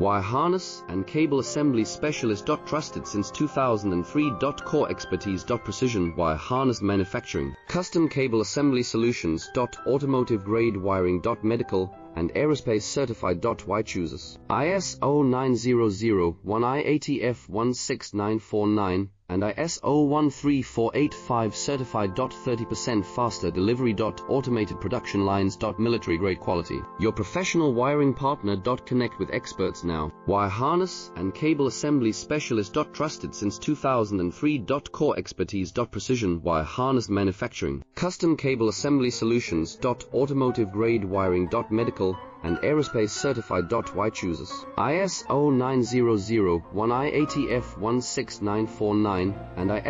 Wire harness and cable assembly specialist. Trusted since 2003. Core expertise. Precision wire harness manufacturing. Custom cable assembly solutions. Automotive grade wiring. Medical and aerospace certified. Why chooses ISO 9001 IATF 16949 and ISO 13485 certified. 30% faster delivery. Automated production lines. Military grade quality. Your professional wiring partner. Connect with experts now. Wire harness and cable assembly specialist. Trusted since 2003. Core expertise. Precision wire harness manufacturing. Custom cable assembly solutions. Automotive grade wiring. Medical and aerospace certified. Why chooses ISO 9001 IATF 16949 and ISO